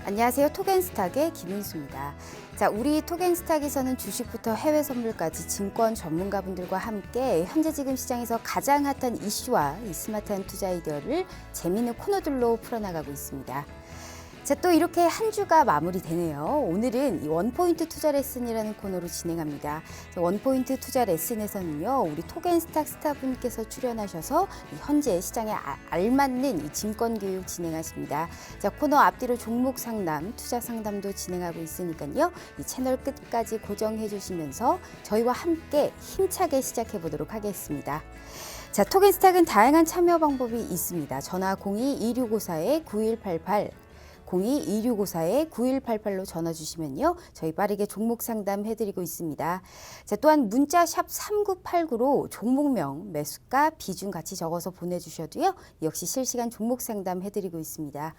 안녕하세요. 톡앤스탁의 김인수입니다. 자, 우리 톡앤스탁에서는 주식부터 해외 선물까지 증권 전문가분들과 함께 현재 지금 시장에서 가장 핫한 이슈와 이 스마트한 투자 아이디어를 재미있는 코너들로 풀어나가고 있습니다. 자, 또 이렇게 한 주가 마무리되네요. 오늘은 이 원포인트 투자 레슨이라는 코너로 진행합니다. 원포인트 투자 레슨에서는요, 우리 톡앤스탁 스타분께서 출연하셔서 현재 시장에 알맞는 이 증권 교육 진행하십니다. 자, 코너 앞뒤로 종목 상담, 투자 상담도 진행하고 있으니까요, 이 채널 끝까지 고정해 주시면서 저희와 함께 힘차게 시작해 보도록 하겠습니다. 자, 톡앤스탁은 다양한 참여 방법이 있습니다. 전화 02-2654-9188 02-2654-9188로 전화 주시면요, 저희 빠르게 종목 상담 해드리고 있습니다. 자, 또한 문자 샵 3989로 종목명, 매수가, 비중 같이 적어서 보내주셔도요, 역시 실시간 종목 상담 해드리고 있습니다.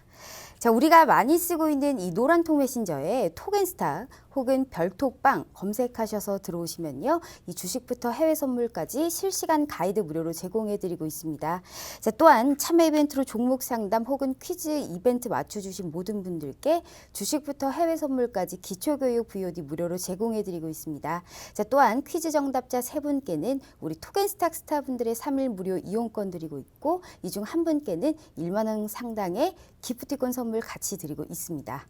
자, 우리가 많이 쓰고 있는 이 노란통 메신저에 톡앤스탁 혹은 별톡방 검색하셔서 들어오시면요, 이 주식부터 해외 선물까지 실시간 가이드 무료로 제공해드리고 있습니다. 자, 또한 참여 이벤트로 종목 상담 혹은 퀴즈 이벤트 맞춰주신 모든 분들께 주식부터 해외 선물까지 기초교육 VOD 무료로 제공해드리고 있습니다. 자, 또한 퀴즈 정답자 3분께는 우리 톡앤스탁 스타분들의 3일 무료 이용권 드리고 있고, 이 중 한 분께는 1만 원 상당의 기프티콘 선물 같이 드리고 있습니다.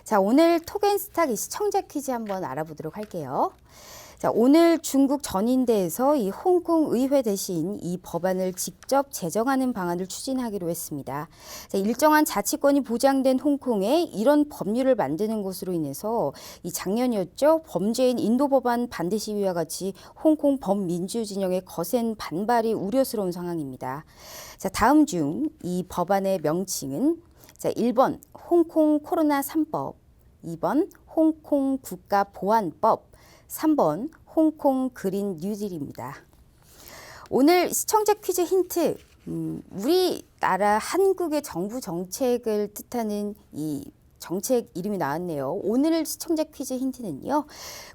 자, 오늘 톡앤스탁 이 시청자 퀴즈 한번 알아보도록 할게요. 자, 오늘 중국 전인대에서 이 홍콩 의회 대신 이 법안을 직접 제정하는 방안을 추진하기로 했습니다. 자, 일정한 자치권이 보장된 홍콩에 이런 법률을 만드는 것으로 인해서 이 작년이었죠, 범죄인 인도 법안 반대 시위와 같이 홍콩 범민주 진영의 거센 반발이 우려스러운 상황입니다. 자, 다음 중 이 법안의 명칭은 자, 1번 홍콩 코로나 3법, 2번 홍콩 국가보안법, 3번 홍콩 그린 뉴딜입니다. 오늘 시청자 퀴즈 힌트, 우리나라 한국의 정부 정책을 뜻하는 이 정책 이름이 나왔네요. 오늘 시청자 퀴즈 힌트는요,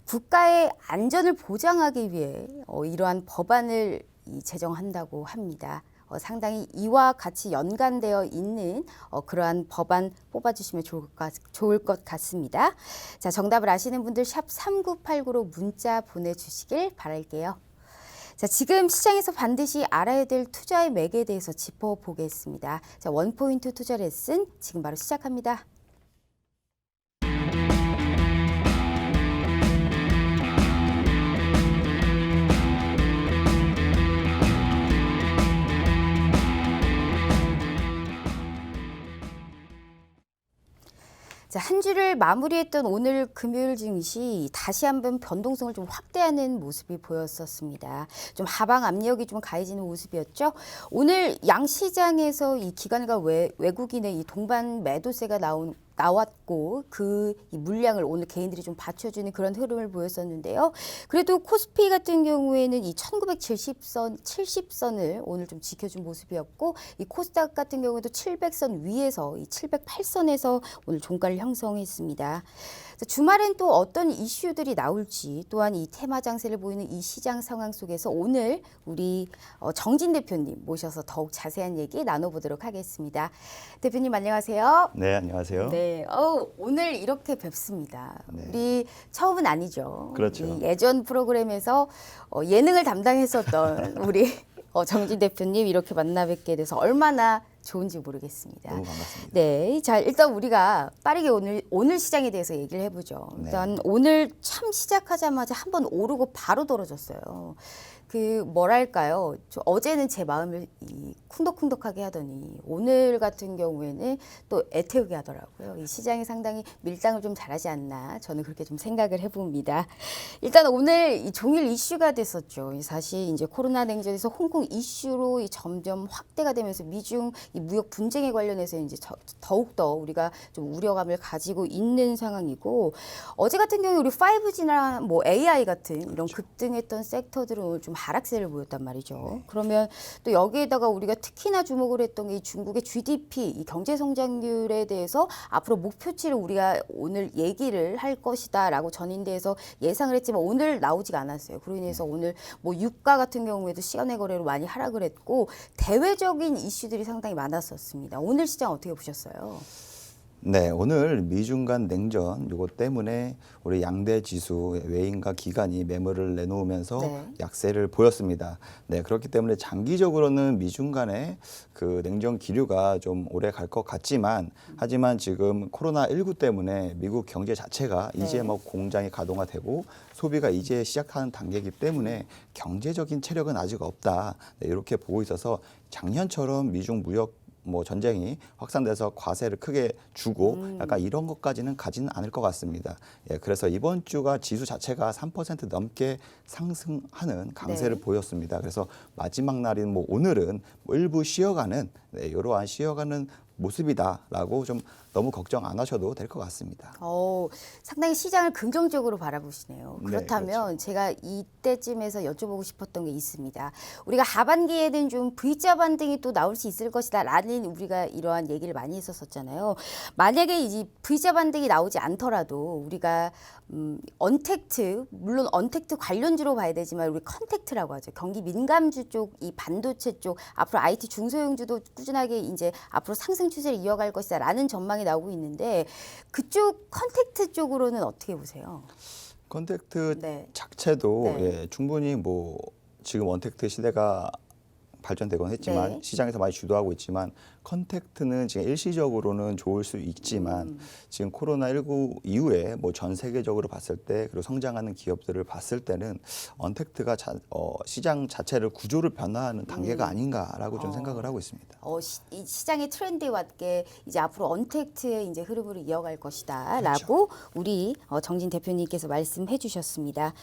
국가의 안전을 보장하기 위해 이러한 법안을 제정한다고 합니다. 상당히 이와 같이 연관되어 있는 그러한 법안 뽑아주시면 좋을 것 같습니다. 자, 정답을 아시는 분들 샵 3989로 문자 보내주시길 바랄게요. 자, 지금 시장에서 반드시 알아야 될 투자의 맥에 대해서 짚어보겠습니다. 자, 원포인트 투자 레슨 지금 바로 시작합니다. 자, 한 주를 마무리했던 오늘 금요일 증시 다시 한번 변동성을 좀 확대하는 모습이 보였었습니다. 좀 하방 압력이 좀 가해지는 모습이었죠. 오늘 양시장에서 이 기관과 외국인의 이 동반 매도세가 나왔고 그 물량을 오늘 개인들이 좀 받쳐주는 그런 흐름을 보였었는데요. 그래도 코스피 같은 경우에는 이 1970선을 오늘 좀 지켜준 모습이었고, 이 코스닥 같은 경우에도 700선 위에서 이 708선에서 오늘 종가를 형성했습니다. 주말엔 또 어떤 이슈들이 나올지, 또한 이 테마 장세를 보이는 이 시장 상황 속에서 오늘 우리 정진 대표님 모셔서 더욱 자세한 얘기 나눠보도록 하겠습니다. 대표님 안녕하세요. 네, 안녕하세요. 네, 오늘 이렇게 뵙습니다. 네. 우리 처음은 아니죠. 그렇죠. 이 예전 프로그램에서 예능을 담당했었던 우리 정진 대표님 이렇게 만나 뵙게 돼서 얼마나 좋은지 모르겠습니다. 너무 반갑습니다. 네, 자, 일단 우리가 빠르게 오늘 시장에 대해서 얘기를 해보죠. 일단 오늘 참 시작하자마자 한번 오르고 바로 떨어졌어요. 뭐랄까요, 어제는 제 마음을 쿵덕쿵덕하게 하더니 오늘 같은 경우에는 또 애태우게 하더라고요. 이 시장이 상당히 밀당을 좀 잘하지 않나, 저는 그렇게 좀 생각을 해봅니다. 일단 오늘 이 종일 이슈가 됐었죠. 사실 이제 코로나 냉전에서 홍콩 이슈로 점점 확대가 되면서 미중 이 무역 분쟁에 관련해서 이제 더욱더 우리가 좀 우려감을 가지고 있는 상황이고, 어제 같은 경우에 우리 5G나 뭐 AI 같은 이런 급등했던 섹터들은 오늘 좀 하락세를 보였단 말이죠. 그러면 또 여기에다가 우리가 특히나 주목을 했던 게 이 중국의 GDP, 이 경제 성장률에 대해서 앞으로 목표치를 우리가 오늘 얘기를 할 것이다라고 전인대에서 예상을 했지만 오늘 나오지가 않았어요. 그로 인해서 오늘 뭐 유가 같은 경우에도 시간의 거래로 많이 하락을 했고, 대외적인 이슈들이 상당히 많았었습니다. 오늘 시장 어떻게 보셨어요? 네, 오늘 미중 간 냉전 요것 때문에 우리 양대 지수 외인과 기관이 매물을 내놓으면서 네. 약세를 보였습니다. 네, 그렇기 때문에 장기적으로는 미중 간의 그 냉전 기류가 좀 오래 갈 것 같지만 하지만 지금 코로나19 때문에 미국 경제 자체가 이제 네. 뭐 공장이 가동화되고 소비가 이제 시작하는 단계이기 때문에 경제적인 체력은 아직 없다. 네, 이렇게 보고 있어서 작년처럼 미중 무역 뭐 전쟁이 확산돼서 과세를 크게 주고 약간 이런 것까지는 가지는 않을 것 같습니다. 예, 그래서 이번 주가 지수 자체가 3% 넘게 상승하는 강세를 네. 보였습니다. 그래서 마지막 날인 뭐 오늘은 뭐 일부 쉬어가는 이러한 쉬어가는 모습이다라고 좀 너무 걱정 안 하셔도 될 것 같습니다. 상당히 시장을 긍정적으로 바라보시네요. 네, 그렇다면 그렇죠. 제가 이때쯤에서 여쭤보고 싶었던 게 있습니다. 우리가 하반기에는 좀 V자 반등이 또 나올 수 있을 것이다 라는 우리가 이러한 얘기를 많이 했었잖아요. 만약에 이 V자 반등이 나오지 않더라도 우리가 언택트, 물론 언택트 관련주로 봐야 되지만 우리 컨택트라고 하죠. 경기 민감주 쪽, 이 반도체 쪽, 앞으로 IT 중소형주도 꾸준하게 이제 앞으로 상승 추세를 이어갈 것이다 라는 전망이 나오고 있는데 그쪽 컨택트 쪽으로는 어떻게 보세요? 컨택트 네. 자체도 네. 예, 충분히 뭐 지금 원택트 시대가 발전되곤 했지만 네. 시장에서 많이 주도하고 있지만 컨택트는 지금 일시적으로는 좋을 수 있지만 지금 코로나19 이후에 뭐 전 세계적으로 봤을 때 그리고 성장하는 기업들을 봤을 때는 언택트가 시장 자체를 구조를 변화하는 단계가 아닌가라고 좀 생각을 하고 있습니다. 이 시장의 트렌드에 맞게 이제 앞으로 언택트의 이제 흐름으로 이어갈 것이다라고 그렇죠. 우리 정진 대표님께서 말씀해 주셨습니다.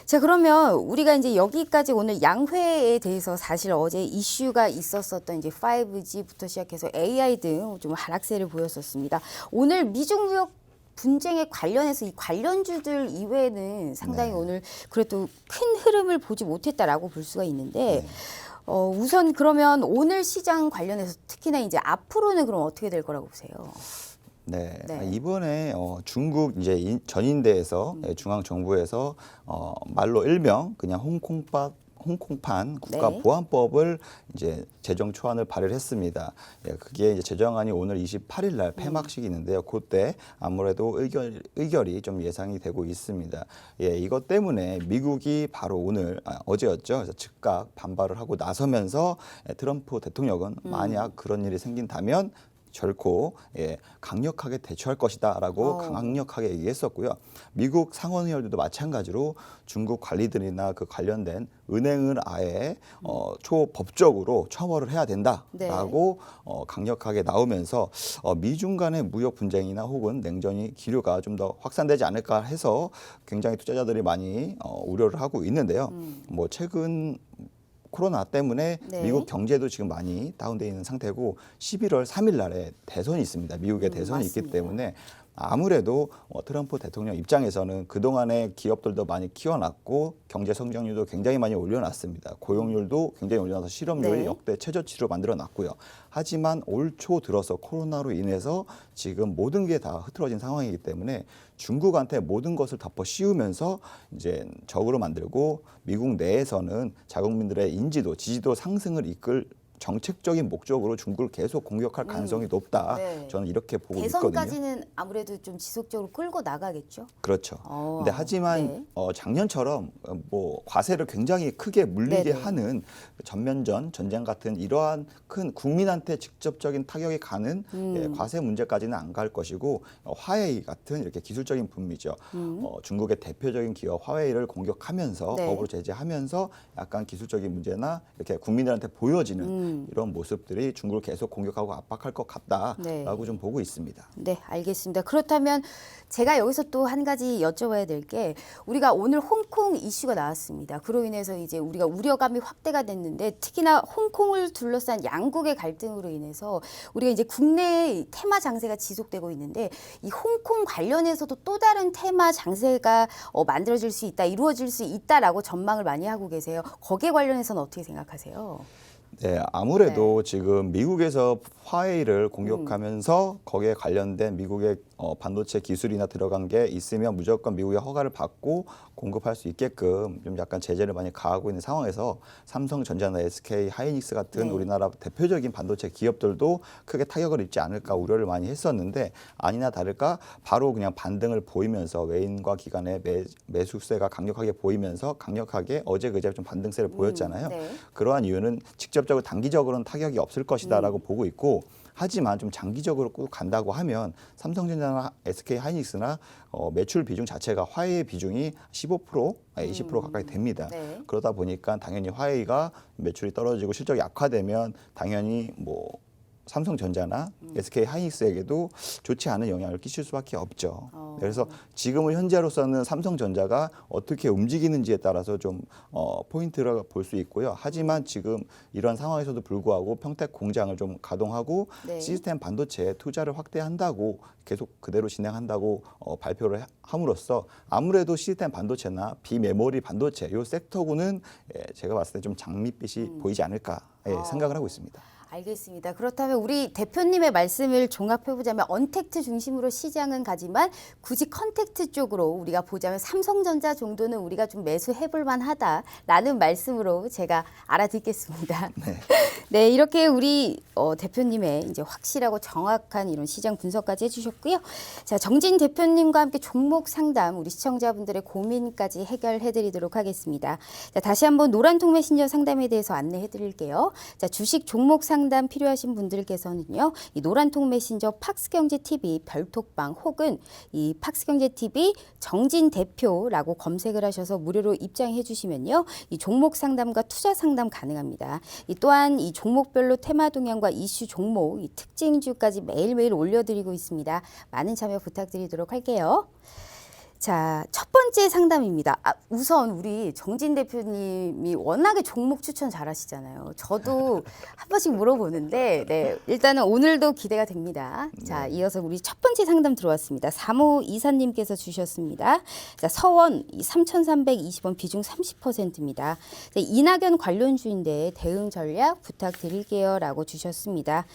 자, 그러면 우리가 이제 여기까지 오늘 양회에 대해서 사실 어제 이슈가 있었었던 이제 5G부터 시작해서 AI 등 좀 하락세를 보였었습니다. 오늘 미중 무역 분쟁에 관련해서 이 관련주들 이외에는 상당히 네. 오늘 그래도 큰 흐름을 보지 못했다라고 볼 수가 있는데 네. 우선 그러면 오늘 시장 관련해서 특히나 이제 앞으로는 그럼 어떻게 될 거라고 보세요? 네. 네. 이번에 중국 이제 전인대에서 중앙 정부에서 말로 일명 그냥 홍콩판 네. 국가보안법을 이제 제정 초안을 발의를 했습니다. 예, 그게 이제 제정안이 오늘 28일 날 폐막식이 있는데요. 그때 아무래도 의결이 좀 예상이 되고 있습니다. 예, 이것 때문에 미국이 바로 오늘 어제였죠. 그래서 즉각 반발을 하고 나서면서 트럼프 대통령은 만약 그런 일이 생긴다면 결코 강력하게 대처할 것이다라고 강력하게 얘기했었고요. 미국 상원의원들도 마찬가지로 중국 관리들이나 그 관련된 은행을 아예 초법적으로 처벌을 해야 된다라고 강력하게 나오면서 미중 간의 무역 분쟁이나 혹은 냉전이 기류가 좀 더 확산되지 않을까 해서 굉장히 투자자들이 많이 우려를 하고 있는데요. 뭐 최근 코로나 때문에 네. 미국 경제도 지금 많이 다운되어 있는 상태고 11월 3일 날에 대선이 있습니다. 미국의 대선이 있기 맞습니다. 때문에 아무래도 트럼프 대통령 입장에서는 그동안에 기업들도 많이 키워놨고 경제 성장률도 굉장히 많이 올려놨습니다. 고용률도 굉장히 올려놔서 실업률이 네. 역대 최저치로 만들어놨고요. 하지만 올 초 들어서 코로나로 인해서 지금 모든 게 다 흐트러진 상황이기 때문에 중국한테 모든 것을 덮어 씌우면서 이제 적으로 만들고 미국 내에서는 자국민들의 인지도, 지지도 상승을 이끌 정책적인 목적으로 중국을 계속 공격할 가능성이 높다. 네. 저는 이렇게 보고 있거든요. 대선까지는 아무래도 좀 지속적으로 끌고 나가겠죠. 그렇죠. 근데 하지만 네. 작년처럼 뭐 과세를 굉장히 크게 물리게 네네. 하는 전면전 전쟁 같은 이러한 큰 국민한테 직접적인 타격이 가는 과세 문제까지는 안 갈 것이고 화웨이 같은 이렇게 기술적인 분미죠. 중국의 대표적인 기업 화웨이를 공격하면서 네. 법으로 제재하면서 약간 기술적인 문제나 이렇게 국민들한테 보여지는 이런 모습들이 중국을 계속 공격하고 압박할 것 같다라고 네. 좀 보고 있습니다. 네, 알겠습니다. 그렇다면 제가 여기서 또 한 가지 여쭤봐야 될 게 우리가 오늘 홍콩 이슈가 나왔습니다. 그로 인해서 이제 우리가 우려감이 확대가 됐는데 특히나 홍콩을 둘러싼 양국의 갈등으로 인해서 우리가 이제 국내 테마 장세가 지속되고 있는데 이 홍콩 관련해서도 또 다른 테마 장세가 만들어질 수 있다, 이루어질 수 있다라고 전망을 많이 하고 계세요. 거기에 관련해서는 어떻게 생각하세요? 네, 아무래도 지금 미국에서 화웨이를 공격하면서 거기에 관련된 미국의 반도체 기술이나 들어간 게 있으면 무조건 미국의 허가를 받고 공급할 수 있게끔 좀 약간 제재를 많이 가하고 있는 상황에서 삼성전자나 SK 하이닉스 같은 네. 우리나라 대표적인 반도체 기업들도 크게 타격을 입지 않을까 우려를 많이 했었는데 아니나 다를까 바로 그냥 반등을 보이면서 외인과 기관의 매수세가 강력하게 보이면서 강력하게 어제 그제 좀 반등세를 보였잖아요. 네. 그러한 이유는 직접적으로 단기적으로는 타격이 없을 것이다라고 보고 있고 하지만 좀 장기적으로 꼭 간다고 하면 삼성전자나 SK 하이닉스나 매출 비중 자체가 화웨이 비중이 15%, 20% 가까이 됩니다. 네. 그러다 보니까 당연히 화웨이가 매출이 떨어지고 실적이 약화되면 당연히 뭐 삼성전자나 SK 하이닉스에게도 좋지 않은 영향을 끼칠 수밖에 없죠. 그래서 지금은 현재로서는 삼성전자가 어떻게 움직이는지에 따라서 좀 포인트를 볼 수 있고요. 하지만 지금 이런 상황에서도 불구하고 평택 공장을 좀 가동하고 네. 시스템 반도체에 투자를 확대한다고 계속 그대로 진행한다고 발표를 함으로써 아무래도 시스템 반도체나 비메모리 반도체 이 섹터군은 제가 봤을 때 좀 장밋빛이 보이지 않을까 생각을 하고 있습니다. 알겠습니다. 그렇다면 우리 대표님의 말씀을 종합해보자면 언택트 중심으로 시장은 가지만 굳이 컨택트 쪽으로 우리가 보자면 삼성전자 정도는 우리가 좀 매수해볼 만하다라는 말씀으로 제가 알아듣겠습니다. 네. 네, 이렇게 우리 대표님의 이제 확실하고 정확한 이런 시장 분석까지 해주셨고요. 자, 정진 대표님과 함께 종목 상담 우리 시청자분들의 고민까지 해결해드리도록 하겠습니다. 자, 다시 한번 노란통 메신저 상담에 대해서 안내해드릴게요. 자, 주식 종목 상담 필요하신 분들께서는요, 이 노란통 메신저 팍스경제TV 별톡방 혹은 이 팍스경제TV 정진 대표라고 검색을 하셔서 무료로 입장해 주시면요, 이 종목 상담과 투자 상담 가능합니다. 또한 이 종목별로 테마 동향과 이슈 종목, 이 특징주까지 매일매일 올려드리고 있습니다. 많은 참여 부탁드리도록 할게요. 자, 첫 번째 상담입니다. 우선 우리 정진 대표님이 워낙에 종목 추천 잘하시잖아요. 저도 한 번씩 물어보는데, 네, 일단은 오늘도 기대가 됩니다. 자, 이어서 우리 첫 번째 상담 들어왔습니다. 3호 이사님께서 주셨습니다. 자, 서원 3,320원 비중 30%입니다. 자, 이낙연 관련주인데 대응 전략 부탁드릴게요라고 주셨습니다.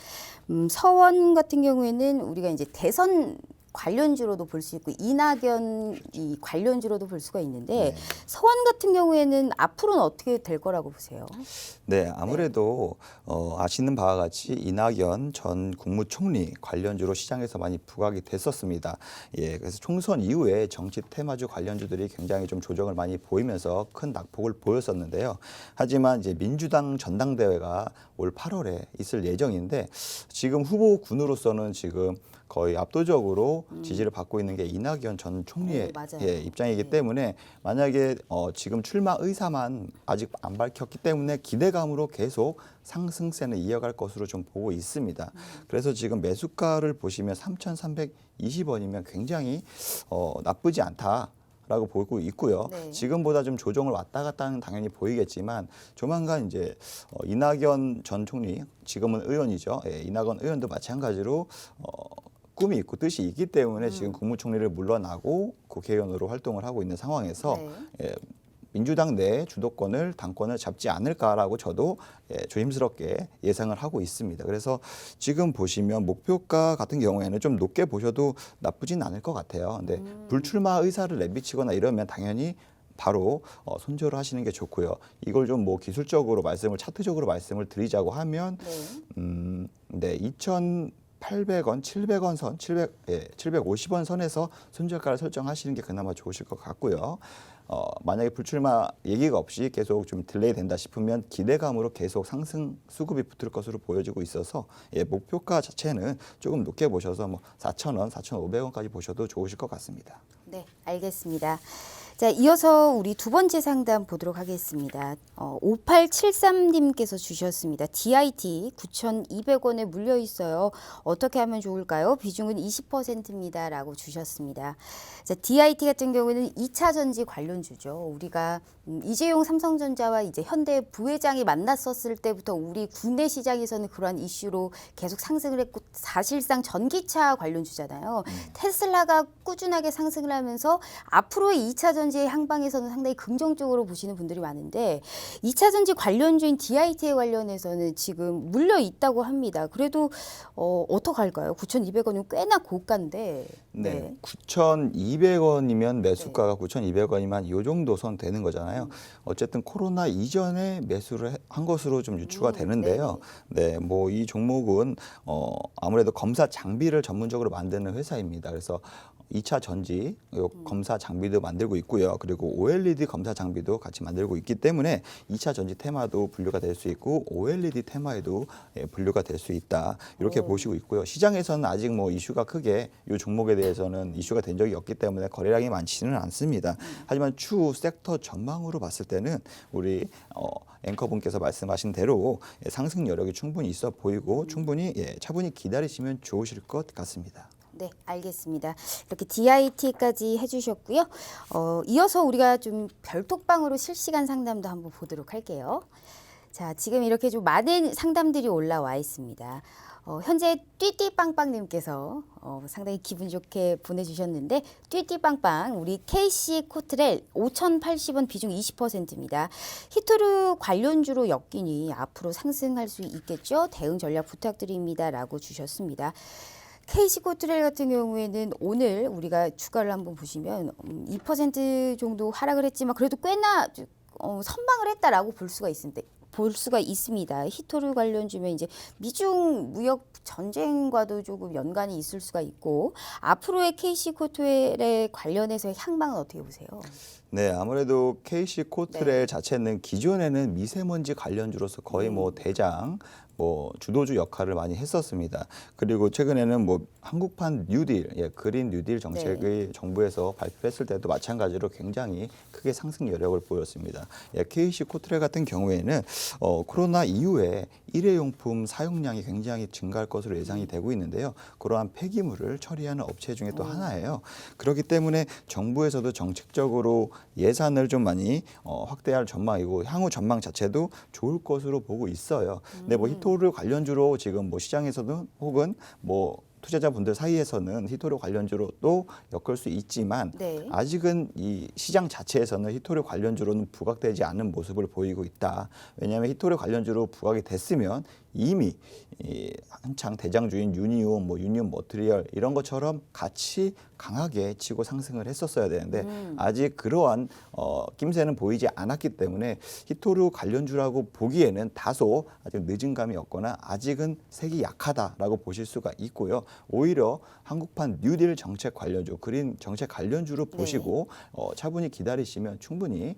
서원 같은 경우에는 우리가 이제 대선 관련주로도 볼 수 있고 이낙연 이 관련주로도 볼 수가 있는데 서원 같은 경우에는 앞으로는 어떻게 될 거라고 보세요? 네, 아무래도 아시는 바와 같이 이낙연 전 국무총리 관련주로 시장에서 많이 부각이 됐었습니다. 예, 그래서 총선 이후에 정치 테마주 관련주들이 굉장히 좀 조정을 많이 보이면서 큰 낙폭을 보였었는데요. 하지만 이제 민주당 전당대회가 올 8월에 있을 예정인데 지금 후보군으로서는 지금 거의 압도적으로 지지를 받고 있는 게 이낙연 전 총리의 입장이기 때문에 만약에 지금 출마 의사만 아직 안 밝혔기 때문에 기대감으로 계속 상승세는 이어갈 것으로 좀 보고 있습니다. 그래서 지금 매수가를 보시면 3,320원이면 굉장히 나쁘지 않다. 라고 보고 있고요. 네. 지금보다 좀 조정을 왔다 갔다 하는 당연히 보이겠지만 조만간 이제 이낙연 전 총리 지금은 의원이죠. 예, 이낙연 의원도 마찬가지로 꿈이 있고 뜻이 있기 때문에 지금 국무총리를 물러나고 국회의원으로 활동을 하고 있는 상황에서 예, 민주당 내 주도권을 당권을 잡지 않을까라고 저도 조심스럽게 예상을 하고 있습니다. 그래서 지금 보시면 목표가 같은 경우에는 좀 높게 보셔도 나쁘진 않을 것 같아요. 근데 불출마 의사를 내비치거나 이러면 당연히 바로 손절을 하시는 게 좋고요. 이걸 좀 뭐 기술적으로 차트적으로 말씀을 드리자고 하면 네, 2,800원, 700원 선, 750원 선에서 손절가를 설정하시는 게 그나마 좋으실 것 같고요. 만약에 불출마 얘기가 없이 계속 좀 딜레이 된다 싶으면 기대감으로 계속 상승 수급이 붙을 것으로 보여지고 있어서 목표가 자체는 조금 높게 보셔서 뭐 4,000원, 4,500원까지 보셔도 좋으실 것 같습니다. 네, 알겠습니다. 자, 이어서 우리 두 번째 상담 보도록 하겠습니다. 5873님께서 주셨습니다. DIT 9,200원에 물려 있어요. 어떻게 하면 좋을까요? 비중은 20%입니다. 라고 주셨습니다. 자, DIT 같은 경우는 2차 전지 관련주죠. 우리가 이재용 삼성전자와 이제 현대 부회장이 만났었을 때부터 우리 국내 시장에서는 그러한 이슈로 계속 상승을 했고 사실상 전기차 관련주잖아요. 테슬라가 꾸준하게 상승을 하면서 앞으로의 2차 전지 전지의 향방에서는 상당히 긍정적으로 보시는 분들이 많은데 2차 전지 관련주인 DIT에 관련해서는 지금 물려 있다고 합니다. 그래도 어떡할까요? 9,200원이면 꽤나 고가인데. 네. 9,200원이면 매수가가 9,200원이면 이 정도 선 되는 거잖아요. 어쨌든 코로나 이전에 매수를 한 것으로 좀 유추가 되는데요. 네, 뭐 이 종목은 아무래도 검사 장비를 전문적으로 만드는 회사입니다. 그래서 2차 전지 검사 장비도 만들고 있고요. 그리고 OLED 검사 장비도 같이 만들고 있기 때문에 2차 전지 테마도 분류가 될 수 있고 OLED 테마에도 분류가 될 수 있다. 이렇게 보시고 있고요. 시장에서는 아직 뭐 이슈가 크게 이 종목에 대해서는 이슈가 된 적이 없기 때문에 거래량이 많지는 않습니다. 하지만 추후 섹터 전망으로 봤을 때는 우리 앵커분께서 말씀하신 대로 상승 여력이 충분히 있어 보이고 충분히 차분히 기다리시면 좋으실 것 같습니다. 네, 알겠습니다. 이렇게 DIT까지 해주셨고요. 이어서 우리가 좀 별톡방으로 실시간 상담도 한번 보도록 할게요. 자, 지금 이렇게 좀 많은 상담들이 올라와 있습니다. 현재 띠띠빵빵님께서 상당히 기분 좋게 보내주셨는데 띠띠빵빵 우리 KC 코트렐 5,080원 비중 20%입니다. 히토류 관련주로 엮이니 앞으로 상승할 수 있겠죠? 대응 전략 부탁드립니다. 라고 주셨습니다. KC 코트렐 같은 경우에는 오늘 우리가 주가를 한번 보시면 2% 정도 하락을 했지만 그래도 꽤나 선방을 했다라고 볼 수가 있습니다. 히토류 관련주면 이제 미중 무역 전쟁과도 조금 연관이 있을 수가 있고 앞으로의 KC 코트렐에 관련해서의 향방은 어떻게 보세요? 네, 아무래도 KC 코트렐 자체는 기존에는 미세먼지 관련주로서 거의 뭐 대장 주도주 역할을 많이 했었습니다. 그리고 최근에는 뭐 한국판 뉴딜, 그린 뉴딜 정책의 정부에서 발표했을 때도 마찬가지로 굉장히 크게 상승 여력을 보였습니다. KC 코트렐 같은 경우에는 코로나 이후에 일회용품 사용량이 굉장히 증가할 것으로 예상이 되고 있는데요. 그러한 폐기물을 처리하는 업체 중에 또 하나예요. 그렇기 때문에 정부에서도 정책적으로 예산을 좀 많이 확대할 전망이고 향후 전망 자체도 좋을 것으로 보고 있어요. 근데 뭐 히토류 관련주로 지금 뭐 시장에서는 혹은 뭐 투자자분들 사이에서는 히토류 관련주로도 엮을 수 있지만 아직은 이 시장 자체에서는 히토류 관련주로는 부각되지 않는 모습을 보이고 있다. 왜냐하면 히토류 관련주로 부각이 됐으면 이미 한창 대장주인 유니온, 유니온 머티리얼 이런 것처럼 같이 강하게 치고 상승을 했었어야 되는데 아직 그러한 낌새는 보이지 않았기 때문에 히토류 관련주라고 보기에는 다소 아직 늦은 감이 없거나 아직은 색이 약하다라고 보실 수가 있고요. 오히려 한국판 뉴딜 정책 관련주, 그린 정책 관련주로 보시고 차분히 기다리시면 충분히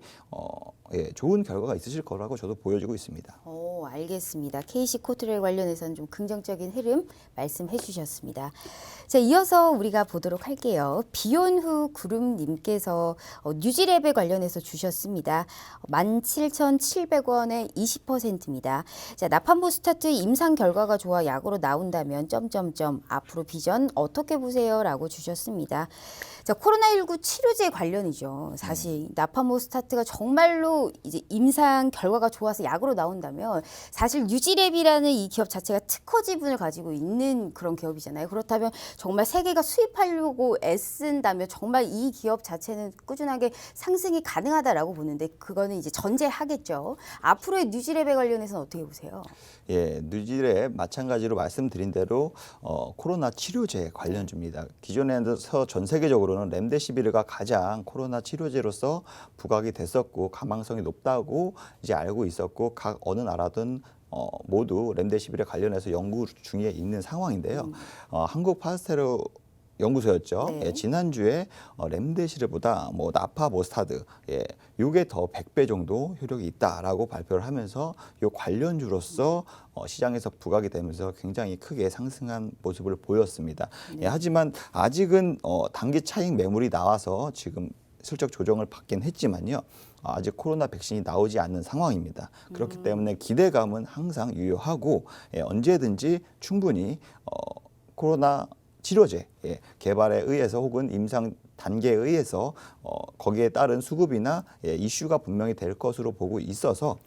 좋은 결과가 있으실 거라고 저도 보여지고 있습니다. 알겠습니다. KC 코트렐 관련해서는 좀 긍정적인 흐름 말씀해 주셨습니다. 자, 이어서 우리가 보도록 할게요. 비온후 그룹님께서 뉴지랩에 관련해서 주셨습니다. 17,700원에 20%입니다. 자, 나판보 스타트 임상 결과가 좋아 약으로 나온다면 앞으로 비전 어떻게 보세요? 라고 주셨습니다. 자, 코로나19 치료제 관련이죠. 사실 나파모 스타트가 정말로 이제 임상 결과가 좋아서 약으로 나온다면 사실 뉴지랩이라는 이 기업 자체가 특허 지분을 가지고 있는 그런 기업이잖아요. 그렇다면 정말 세계가 수입하려고 애쓴다면 정말 이 기업 자체는 꾸준하게 상승이 가능하다라고 보는데 그거는 이제 전제하겠죠. 앞으로의 뉴지랩에 관련해서는 어떻게 보세요? 예, 뉴지랩 마찬가지로 말씀드린 대로 코로나 치료제 관련주입니다. 기존에서 전 세계적으로는 렘데시비르가 가장 코로나 치료제로서 부각이 됐었고 가망성이 높다고 이제 알고 있었고 각 어느 나라든 모두 렘데시비르 관련해서 연구 중에 있는 상황인데요. 한국 파스테르 연구소였죠. 지난주에 렘데시르보다 나파모스타드 요게 더 100배 정도 효력이 있다라고 발표를 하면서 요 관련주로서 시장에서 부각이 되면서 굉장히 크게 상승한 모습을 보였습니다. 하지만 아직은 단기 차익 매물이 나와서 지금 슬쩍 조정을 받긴 했지만요. 아직 코로나 백신이 나오지 않는 상황입니다. 그렇기 때문에 기대감은 항상 유효하고 언제든지 충분히 코로나 치료제 개발에 의해서 혹은 임상 단계에 의해서 거기에 따른 수급이나 이슈가 분명히 될 것으로 보고 있어서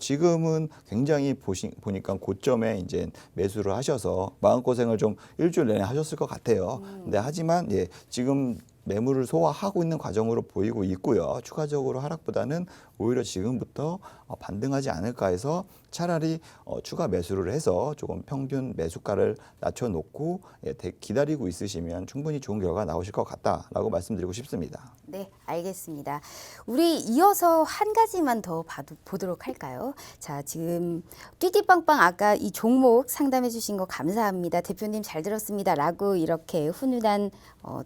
지금은 굉장히 보니까 고점에 이제 매수를 하셔서 마음고생을 좀 일주일 내내 하셨을 것 같아요. 근데 하지만 지금 매물을 소화하고 있는 과정으로 보이고 있고요. 추가적으로 하락보다는 오히려 지금부터 반등하지 않을까 해서 차라리 추가 매수를 해서 조금 평균 매수가를 낮춰놓고 기다리고 있으시면 충분히 좋은 결과가 나오실 것 같다라고 말씀드리고 싶습니다. 네, 알겠습니다. 우리 이어서 한 가지만 더 보도록 할까요? 자, 지금 띠띠빵빵 아까 이 종목 상담해 주신 거 감사합니다. 대표님 잘 들었습니다. 라고 이렇게 훈훈한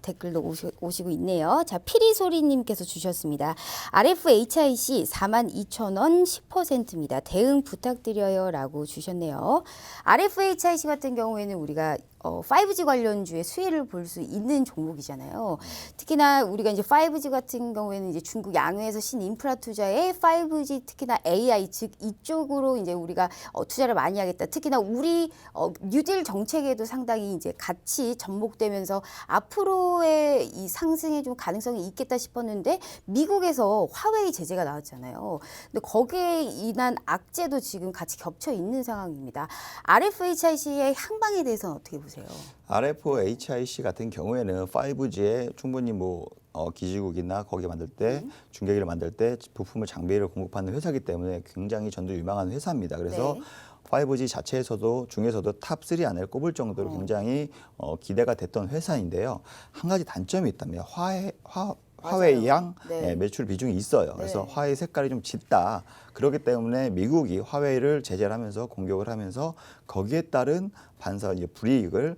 댓글도 오시고 있네요. 자, 피리소리님께서 주셨습니다. RFHIC 42,000원 10%입니다. 대응 부탁드려요. 라고 주셨네요. RFHIC 같은 경우에는 우리가 5G 관련주의 수혜를 볼 수 있는 종목이잖아요. 특히나 우리가 이제 5G 같은 경우에는 이제 중국 양회에서 신인프라 투자에 5G 특히나 AI 즉 이쪽으로 이제 우리가 투자를 많이 하겠다. 특히나 우리 뉴딜 정책에도 상당히 이제 같이 접목되면서 앞으로의 이 상승에 좀 가능성이 있겠다 싶었는데 미국에서 화웨이 제재가 나왔잖아요. 근데 거기에 인한 악재도 지금 같이 겹쳐 있는 상황입니다. RFHIC의 향방에 대해서는 어떻게 보세요? RFHIC 같은 경우에는 5G에 충분히 기지국이나 거기 만들 때 중계기를 만들 때 부품을 장비를 공급하는 회사이기 때문에 굉장히 전도 유망한 회사입니다. 그래서 네. 5G 자체에서도 중에서도 탑3 안에 꼽을 정도로 굉장히 기대가 됐던 회사인데요. 한 가지 단점이 있다면 화웨이양 네. 매출 비중이 있어요. 그래서 네. 화웨이 색깔이 좀 짙다. 그렇기 때문에 미국이 화웨이를 제재를 하면서 공격을 하면서 거기에 따른 이제 불이익을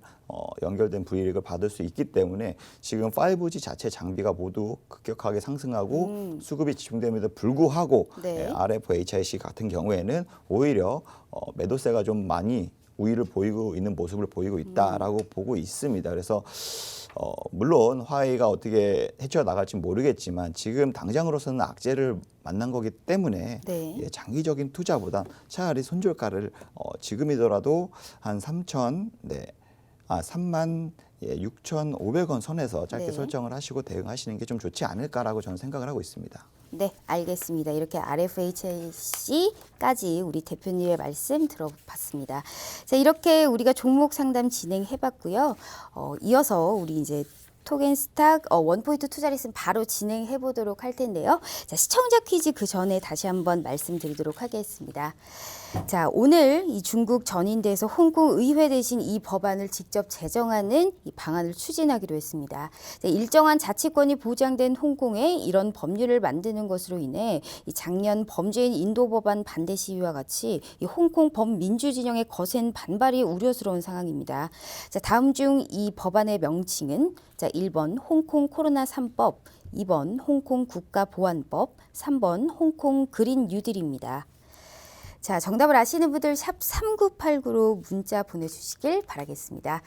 연결된 불이익을 받을 수 있기 때문에 지금 5G 자체 장비가 모두 급격하게 상승하고 수급이 집중됨에도 불구하고 네. RFHIC 같은 경우에는 오히려 매도세가 좀 많이 우위를 보이고 있는 모습을 보이고 있다라고 보고 있습니다. 그래서 물론 화웨이가 어떻게 헤쳐나갈지 모르겠지만 지금 당장으로서는 악재를 만난 거기 때문에 네. 장기적인 투자보다 차라리 손절가를 지금이더라도 한 36,500원 선에서 짧게 네. 설정을 하시고 대응하시는 게 좀 좋지 않을까라고 저는 생각을 하고 있습니다. 네, 알겠습니다. 이렇게 RFHIC까지 우리 대표님의 말씀 들어봤습니다. 자, 이렇게 우리가 종목 상담 진행해봤고요. 이어서 우리 이제 토겐스탁 원포인트 투자 레슨 바로 진행해 보도록 할 텐데요. 자, 시청자 퀴즈 그 전에 다시 한번 말씀드리도록 하겠습니다. 자, 오늘 이 중국 전인대에서 홍콩 의회 대신 이 법안을 직접 제정하는 이 방안을 추진하기로 했습니다. 자, 일정한 자치권이 보장된 홍콩에 이런 법률을 만드는 것으로 인해 이 작년 범죄인 인도 법안 반대 시위와 같이 이 홍콩 범민주 진영의 거센 반발이 우려스러운 상황입니다. 자, 다음 중 이 법안의 명칭은 자, 1번 홍콩 코로나 3법, 2번 홍콩 국가보안법, 3번 홍콩 그린 뉴딜입니다. 자, 정답을 아시는 분들 샵 3989로 문자 보내주시길 바라겠습니다.